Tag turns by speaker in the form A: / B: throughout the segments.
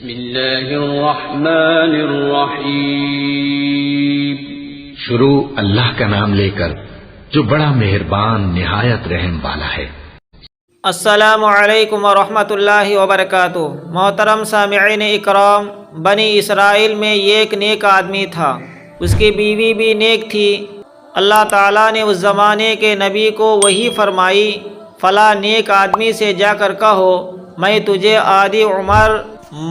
A: بسم اللہ الرحمن الرحیم۔
B: شروع اللہ کا نام لے کر جو بڑا مہربان نہایت رحم والا ہے۔
C: السلام علیکم ورحمۃ اللہ وبرکاتہ۔ محترم سامعین اکرام، بنی اسرائیل میں ایک نیک آدمی تھا، اس کی بیوی بھی نیک تھی۔ اللہ تعالیٰ نے اس زمانے کے نبی کو وحی فرمائی، فلاں نیک آدمی سے جا کر کہو میں تجھے آدھی عمر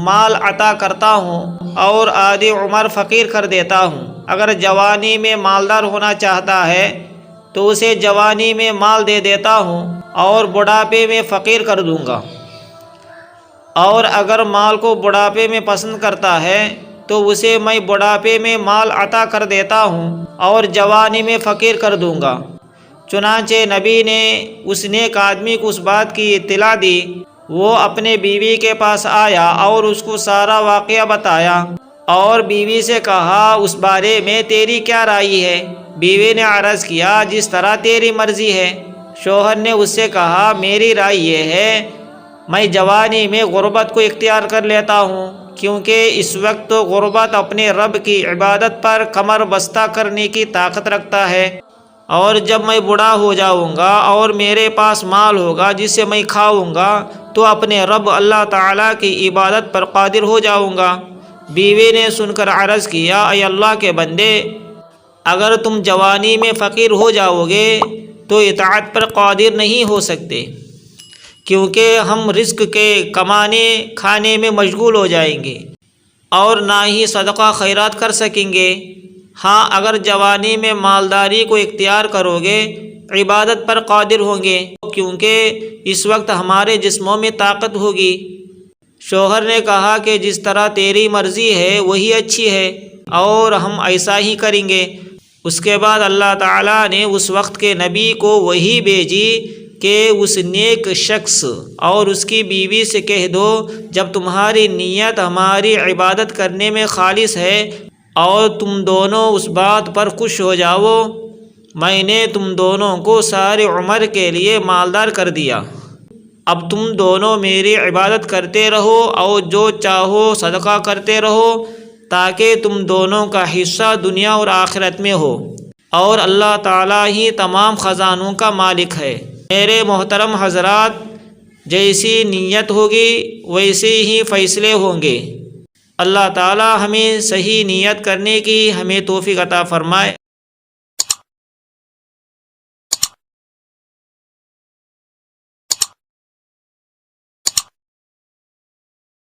C: مال عطا کرتا ہوں اور آدھی عمر فقیر کر دیتا ہوں۔ اگر جوانی میں مالدار ہونا چاہتا ہے تو اسے جوانی میں مال دے دیتا ہوں اور بڑھاپے میں فقیر کر دوں گا، اور اگر مال کو بڑھاپے میں پسند کرتا ہے تو اسے میں بڑھاپے میں مال عطا کر دیتا ہوں اور جوانی میں فقیر کر دوں گا۔ چنانچہ نبی نے اس نیک آدمی کو اس بات کی اطلاع دی۔ وہ اپنے بیوی کے پاس آیا اور اس کو سارا واقعہ بتایا اور بیوی سے کہا اس بارے میں تیری کیا رائے ہے؟ بیوی نے عرض کیا جس طرح تیری مرضی ہے۔ شوہر نے اس سے کہا میری رائے یہ ہے میں جوانی میں غربت کو اختیار کر لیتا ہوں، کیونکہ اس وقت تو غربت اپنے رب کی عبادت پر کمر بستہ کرنے کی طاقت رکھتا ہے، اور جب میں بوڑھا ہو جاؤں گا اور میرے پاس مال ہوگا جس سے میں کھاؤں گا تو اپنے رب اللہ تعالیٰ کی عبادت پر قادر ہو جاؤں گا۔ بیوی نے سن کر عرض کیا اے اللہ کے بندے، اگر تم جوانی میں فقیر ہو جاؤ گے تو اطاعت پر قادر نہیں ہو سکتے، کیونکہ ہم رزق کے کمانے کھانے میں مشغول ہو جائیں گے اور نہ ہی صدقہ خیرات کر سکیں گے۔ ہاں، اگر جوانی میں مالداری کو اختیار کرو گے عبادت پر قادر ہوں گے، کیونکہ اس وقت ہمارے جسموں میں طاقت ہوگی۔ شوہر نے کہا کہ جس طرح تیری مرضی ہے وہی اچھی ہے اور ہم ایسا ہی کریں گے۔ اس کے بعد اللہ تعالیٰ نے اس وقت کے نبی کو وحی بھیجی کہ اس نیک شخص اور اس کی بیوی سے کہہ دو جب تمہاری نیت ہماری عبادت کرنے میں خالص ہے اور تم دونوں اس بات پر خوش ہو جاؤ، میں نے تم دونوں کو ساری عمر کے لیے مالدار کر دیا۔ اب تم دونوں میری عبادت کرتے رہو اور جو چاہو صدقہ کرتے رہو، تاکہ تم دونوں کا حصہ دنیا اور آخرت میں ہو، اور اللہ تعالیٰ ہی تمام خزانوں کا مالک ہے۔ میرے محترم حضرات، جیسی نیت ہوگی ویسے ہی فیصلے ہوں گے۔ اللہ تعالیٰ ہمیں صحیح نیت کرنے کی ہمیں توفیق عطا فرمائے۔